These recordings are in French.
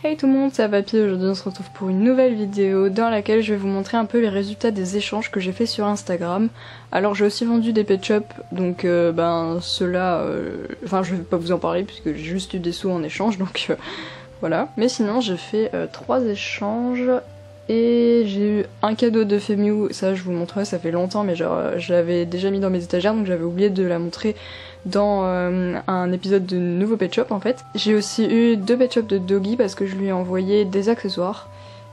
Hey tout le monde, c'est Papy. Aujourd'hui on se retrouve pour une nouvelle vidéo dans laquelle je vais vous montrer un peu les résultats des échanges que j'ai fait sur Instagram. Alors j'ai aussi vendu des pet shops, donc ceux-là, je vais pas vous en parler puisque j'ai juste eu des sous en échange, donc voilà. Mais sinon j'ai fait 3 échanges et j'ai eu un cadeau de Femiu, ça je vous montrerai, ça fait longtemps mais genre je l'avais déjà mis dans mes étagères donc j'avais oublié de la montrer dans un épisode de nouveau pet shop en fait. J'ai aussi eu 2 pet shops de Doggy parce que je lui ai envoyé des accessoires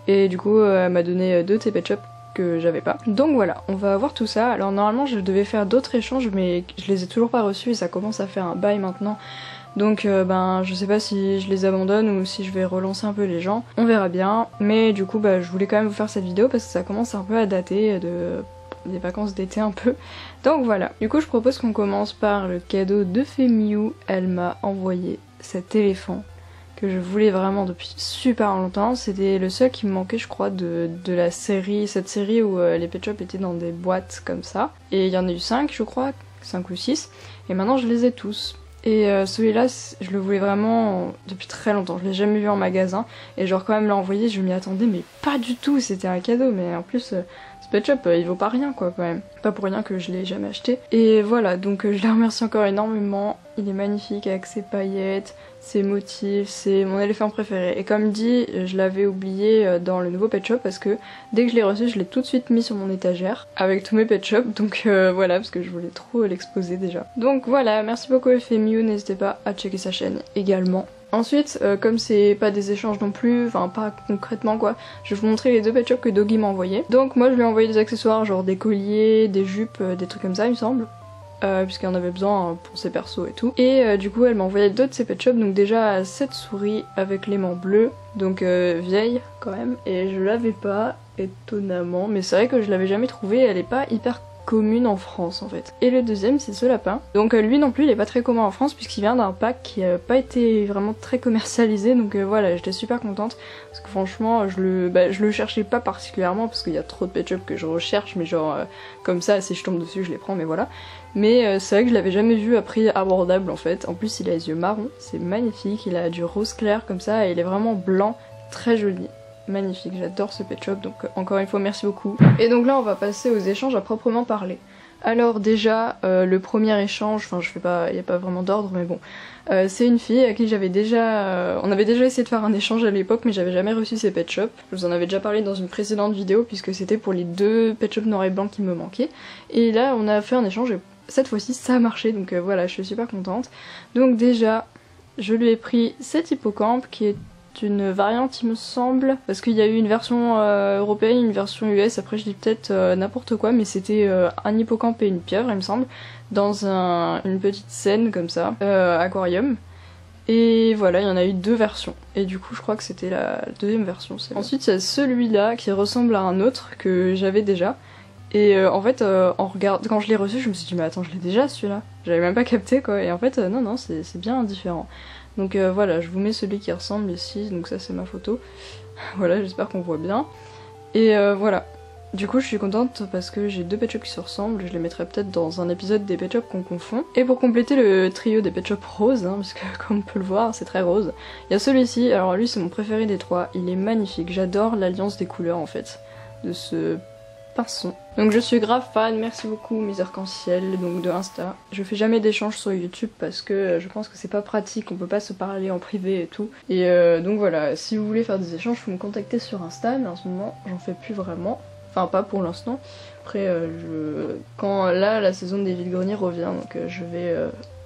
et du coup elle m'a donné 2 de ses pet shops que j'avais pas. Donc voilà, on va voir tout ça. Alors normalement je devais faire d'autres échanges mais je les ai toujours pas reçus et ça commence à faire un bail maintenant. Donc je sais pas si je les abandonne ou si je vais relancer un peu les gens, on verra bien. Mais du coup je voulais quand même vous faire cette vidéo parce que ça commence un peu à dater des vacances d'été un peu. Donc voilà, du coup je propose qu'on commence par le cadeau de Femiu. Elle m'a envoyé cet éléphant que je voulais vraiment depuis super longtemps. C'était le seul qui me manquait je crois de la série, cette série où les pet shops étaient dans des boîtes comme ça. Et il y en a eu 5 je crois, 5 ou 6. Et maintenant je les ai tous. Et celui-là, je le voulais vraiment depuis très longtemps, je l'ai jamais vu en magasin. Et genre quand même l'a envoyé, je m'y attendais mais pas du tout, c'était un cadeau. Mais en plus, ce pet shop, il vaut pas rien quoi quand même. Pas pour rien que je l'ai jamais acheté. Et voilà, donc je la remercie encore énormément. Il est magnifique avec ses paillettes, ses motifs, c'est mon éléphant préféré. Et comme dit, je l'avais oublié dans le nouveau pet shop parce que dès que je l'ai reçu, je l'ai tout de suite mis sur mon étagère avec tous mes pet shops. Donc voilà, parce que je voulais trop l'exposer déjà. Donc voilà, merci beaucoup Femiu, n'hésitez pas à checker sa chaîne également. Ensuite, comme c'est pas des échanges non plus, enfin pas concrètement quoi, je vais vous montrer les 2 pet shops que Doggy m'a envoyé. Donc moi je lui ai envoyé des accessoires, genre des colliers, des jupes, des trucs comme ça il me semble. Puisqu'elle en avait besoin pour ses persos et tout. Et du coup elle m'a envoyé 2 de ses pet shops, donc déjà cette souris avec l'aimant bleu, donc vieille quand même, et je l'avais pas étonnamment, mais c'est vrai que je l'avais jamais trouvée, elle est pas hyper commune en France en fait. Et le deuxième c'est ce lapin, donc lui non plus il est pas très commun en France puisqu'il vient d'un pack qui a pas été vraiment très commercialisé, donc voilà, j'étais super contente parce que franchement je le cherchais pas particulièrement parce qu'il y a trop de pet shops que je recherche, mais genre comme ça si je tombe dessus je les prends, mais voilà. Mais c'est vrai que je l'avais jamais vu à prix abordable en fait. En plus il a les yeux marrons, c'est magnifique, il a du rose clair comme ça et il est vraiment blanc, très joli. Magnifique, j'adore ce pet shop, donc encore une fois merci beaucoup. Et donc là on va passer aux échanges à proprement parler. Alors déjà le premier échange, enfin je fais pas, il n'y a pas vraiment d'ordre mais bon, c'est une fille à qui j'avais déjà, on avait déjà essayé de faire un échange à l'époque mais j'avais jamais reçu ses pet shops. Je vous en avais déjà parlé dans une précédente vidéo puisque c'était pour les 2 pet shops noir et blanc qui me manquaient. Et là on a fait un échange et cette fois-ci ça a marché, donc voilà, je suis super contente. Donc déjà je lui ai pris cet hippocampe qui est une variante il me semble, parce qu'il y a eu une version européenne, une version US, après je dis peut-être n'importe quoi, mais c'était un hippocampe et une pieuvre il me semble, dans une petite scène comme ça, aquarium. Et voilà, il y en a eu 2 versions, et du coup je crois que c'était la deuxième version. Ensuite il y a celui-là qui ressemble à un autre que j'avais déjà, et en fait quand je l'ai reçu je me suis dit mais attends je l'ai déjà celui-là, j'avais même pas capté quoi, et en fait non c'est bien différent. Donc voilà, je vous mets celui qui ressemble ici, donc ça c'est ma photo. Voilà, j'espère qu'on voit bien. Et voilà. Du coup je suis contente parce que j'ai 2 pet shops qui se ressemblent, je les mettrai peut-être dans un épisode des pet shops qu'on confond. Et pour compléter le trio des pet shops roses, parce que comme on peut le voir c'est très rose, il y a celui-ci, alors lui c'est mon préféré des 3, il est magnifique, j'adore l'alliance des couleurs en fait, de ce pinson. Donc je suis grave fan, merci beaucoup mes arcs-en-ciel donc de Insta. Je fais jamais d'échanges sur YouTube parce que je pense que c'est pas pratique, on peut pas se parler en privé et tout. Et donc voilà, si vous voulez faire des échanges, faut me contacter sur Insta, mais en ce moment j'en fais plus vraiment. Enfin pas pour l'instant. Après quand là la saison des vide-greniers revient, donc je vais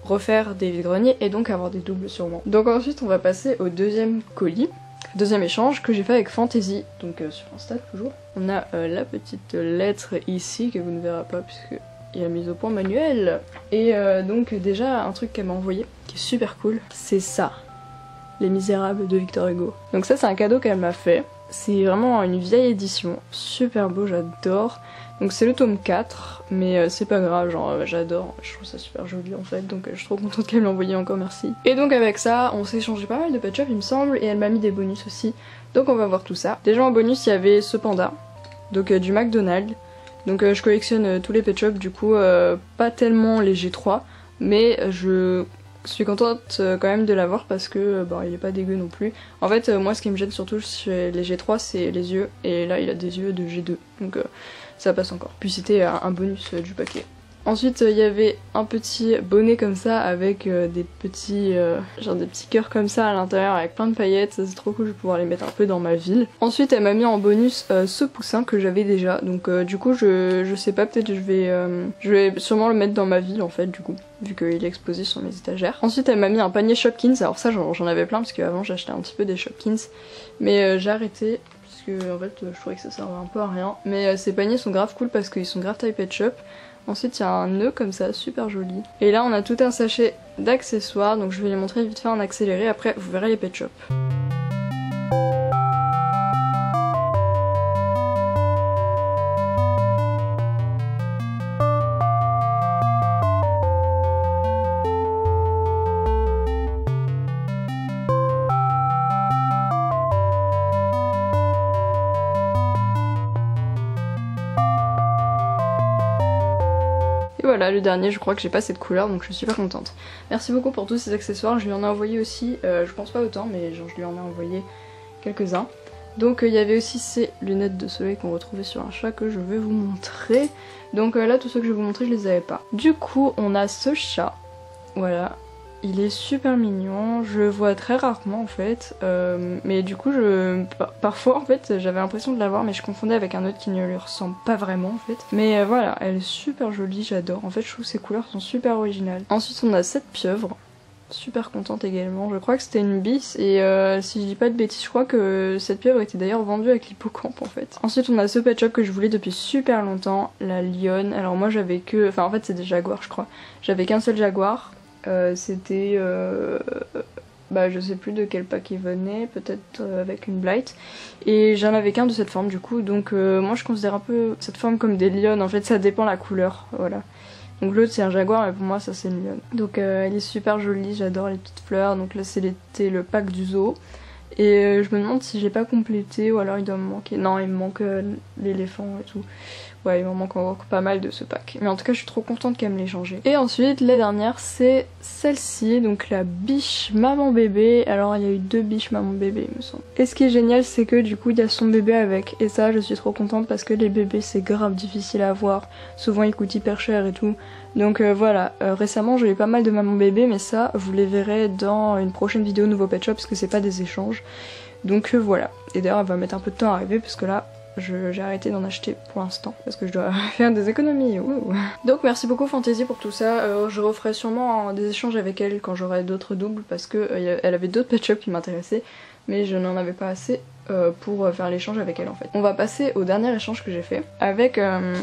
refaire des vide-greniers et donc avoir des doubles sûrement. Donc ensuite on va passer au deuxième colis. Deuxième échange que j'ai fait avec Fantasy, donc sur Insta toujours. On a la petite lettre ici que vous ne verrez pas puisque il y a mise au point manuelle. Et donc déjà un truc qu'elle m'a envoyé qui est super cool, c'est ça, Les Misérables de Victor Hugo. Donc ça c'est un cadeau qu'elle m'a fait. C'est vraiment une vieille édition, super beau, j'adore. Donc c'est le tome 4, mais c'est pas grave, genre j'adore, je trouve ça super joli en fait, donc je suis trop contente qu'elle me l'ait envoyé encore, merci. Et donc avec ça, on s'est échangé pas mal de pet shops il me semble, et elle m'a mis des bonus aussi, donc on va voir tout ça. Déjà en bonus il y avait ce panda, donc du McDonald's, donc je collectionne tous les pet shops du coup, pas tellement les G3, mais je suis contente quand même de l'avoir parce que bah, il est pas dégueu non plus. En fait moi ce qui me gêne surtout chez les G3 c'est les yeux et là il a des yeux de G2 donc ça passe encore. Puis c'était un bonus du paquet. Ensuite il y avait un petit bonnet comme ça avec des petits genre des petits cœurs comme ça à l'intérieur avec plein de paillettes, ça c'est trop cool, je vais pouvoir les mettre un peu dans ma ville. Ensuite elle m'a mis en bonus ce poussin que j'avais déjà, donc du coup je sais pas, peut-être je vais sûrement le mettre dans ma ville en fait du coup, vu qu'il est exposé sur mes étagères. Ensuite elle m'a mis un panier Shopkins, alors ça j'en avais plein parce qu'avant j'achetais un petit peu des Shopkins, mais j'ai arrêté. Parce que en fait je trouvais que ça servait un peu à rien, mais ces paniers sont grave cool parce qu'ils sont grave taille pet shop. Ensuite il y a un nœud comme ça, super joli. Et là on a tout un sachet d'accessoires, donc je vais les montrer vite fait en accéléré, après vous verrez les pet shops. Et voilà, le dernier, je crois que j'ai pas cette couleur donc je suis super contente. Merci beaucoup pour tous ces accessoires, je lui en ai envoyé aussi, je pense pas autant mais genre je lui en ai envoyé quelques-uns. Donc il y avait aussi ces lunettes de soleil qu'on retrouvait sur un chat que je vais vous montrer. Donc là tous ceux que je vais vous montrer je les avais pas. Du coup on a ce chat, voilà. Il est super mignon, je le vois très rarement en fait, mais du coup parfois en fait j'avais l'impression de l'avoir mais je confondais avec un autre qui ne lui ressemble pas vraiment en fait. Mais voilà, elle est super jolie, j'adore, en fait je trouve que ses couleurs sont super originales. Ensuite on a cette pieuvre, super contente également, je crois que c'était une bis et si je dis pas de bêtises je crois que cette pieuvre était d'ailleurs vendue avec l'hippocampe en fait. Ensuite on a ce pet shop que je voulais depuis super longtemps, la lionne, alors moi j'avais que, enfin en fait c'est des jaguars je crois, j'avais qu'un seul jaguar. C'était bah je sais plus de quel pack il venait, peut-être avec une blight, et j'en avais qu'un de cette forme du coup, donc moi je considère un peu cette forme comme des lionnes, en fait ça dépend la couleur, voilà. Donc l'autre c'est un jaguar mais pour moi ça c'est une lionne. Donc elle est super jolie, j'adore les petites fleurs, donc là c'était le pack du zoo. Et je me demande si je l'ai pas complété ou alors il doit me manquer. Non, il me manque l'éléphant et tout. Ouais, il m'en manque encore pas mal de ce pack. Mais en tout cas, je suis trop contente qu'elle me l'ait changé. Et ensuite, la dernière, c'est celle-ci. Donc la biche maman bébé. Alors, il y a eu 2 biches maman bébé, il me semble. Et ce qui est génial, c'est que du coup, il y a son bébé avec. Et ça, je suis trop contente parce que les bébés, c'est grave difficile à avoir. Souvent, ils coûtent hyper cher et tout. Donc voilà, récemment, j'ai eu pas mal de maman bébé. Mais ça, vous les verrez dans une prochaine vidéo nouveau pet shop parce que c'est pas des échanges. Donc voilà. Et d'ailleurs, elle va mettre un peu de temps à arriver parce que là, j'ai arrêté d'en acheter pour l'instant parce que je dois faire des économies. Ouh. Donc merci beaucoup Fantasy pour tout ça. Je referai sûrement des échanges avec elle quand j'aurai d'autres doubles parce que elle avait d'autres pet shops qui m'intéressaient mais je n'en avais pas assez pour faire l'échange avec elle en fait. On va passer au dernier échange que j'ai fait avec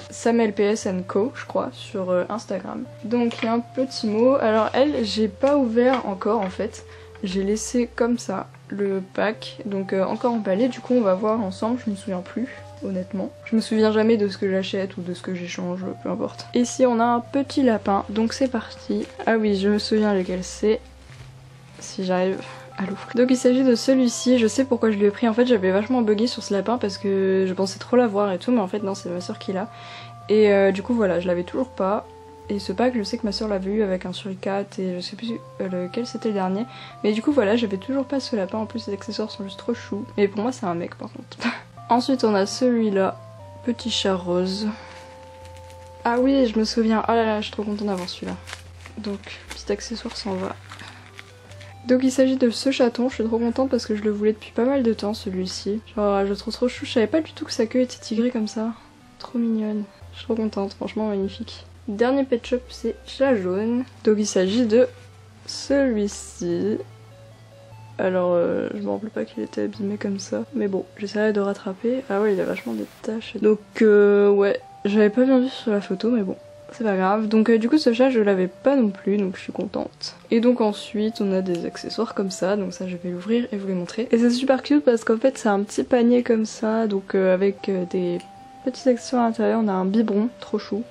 Samuel PS & Co je crois sur Instagram. Donc il y a un petit mot. Alors elle j'ai pas ouvert encore en fait. J'ai laissé comme ça le pack, donc encore emballé, du coup on va voir ensemble, je me souviens plus honnêtement. Je me souviens jamais de ce que j'achète ou de ce que j'échange, peu importe. Ici on a un petit lapin, donc c'est parti. Ah oui, je me souviens lequel c'est, si j'arrive à l'ouvrir. Donc il s'agit de celui-ci, je sais pourquoi je lui ai pris, en fait j'avais vachement bugué sur ce lapin parce que je pensais trop l'avoir et tout, mais en fait non, c'est ma soeur qui l'a. Et du coup voilà, je l'avais toujours pas. Et ce pack, je sais que ma soeur l'avait eu avec un suricate et je sais plus lequel c'était le dernier. Mais du coup voilà, j'avais toujours pas ce lapin, en plus les accessoires sont juste trop choux. Mais pour moi c'est un mec par contre. Ensuite on a celui-là, petit chat rose. Ah oui, je me souviens, oh là là, je suis trop contente d'avoir celui-là. Donc, petit accessoire s'en va. Donc il s'agit de ce chaton, je suis trop contente parce que je le voulais depuis pas mal de temps celui-ci. Genre je le trouve trop chou, je savais pas du tout que sa queue était tigrée comme ça. Trop mignonne, je suis trop contente, franchement magnifique. Dernier pet shop c'est chat jaune, donc il s'agit de celui-ci. Alors je me rappelle pas qu'il était abîmé comme ça, mais bon j'essaierai de rattraper. Ah ouais il a vachement des taches. Donc ouais, j'avais pas bien vu sur la photo mais bon. C'est pas grave, donc du coup ce chat je l'avais pas non plus donc je suis contente. Et donc ensuite on a des accessoires comme ça, donc ça je vais l'ouvrir et vous les montrer. Et c'est super cute parce qu'en fait c'est un petit panier comme ça, donc avec des petits accessoires à l'intérieur, on a un biberon, trop chou.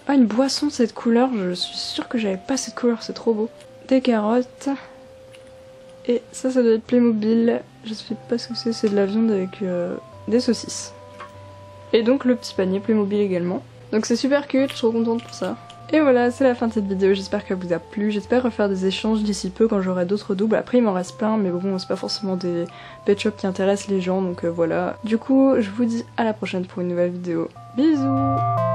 Ah une boisson de cette couleur, je suis sûre que j'avais pas cette couleur, c'est trop beau. Des carottes. Et ça doit être Playmobil, je sais pas ce que c'est de la viande avec des saucisses. Et donc le petit panier Playmobil également. Donc c'est super cute, je suis trop contente pour ça. Et voilà, c'est la fin de cette vidéo, j'espère qu'elle vous a plu, j'espère refaire des échanges d'ici peu quand j'aurai d'autres doubles. Après il m'en reste plein, mais bon, c'est pas forcément des pet shops qui intéressent les gens, donc voilà. Du coup, je vous dis à la prochaine pour une nouvelle vidéo. Bisous!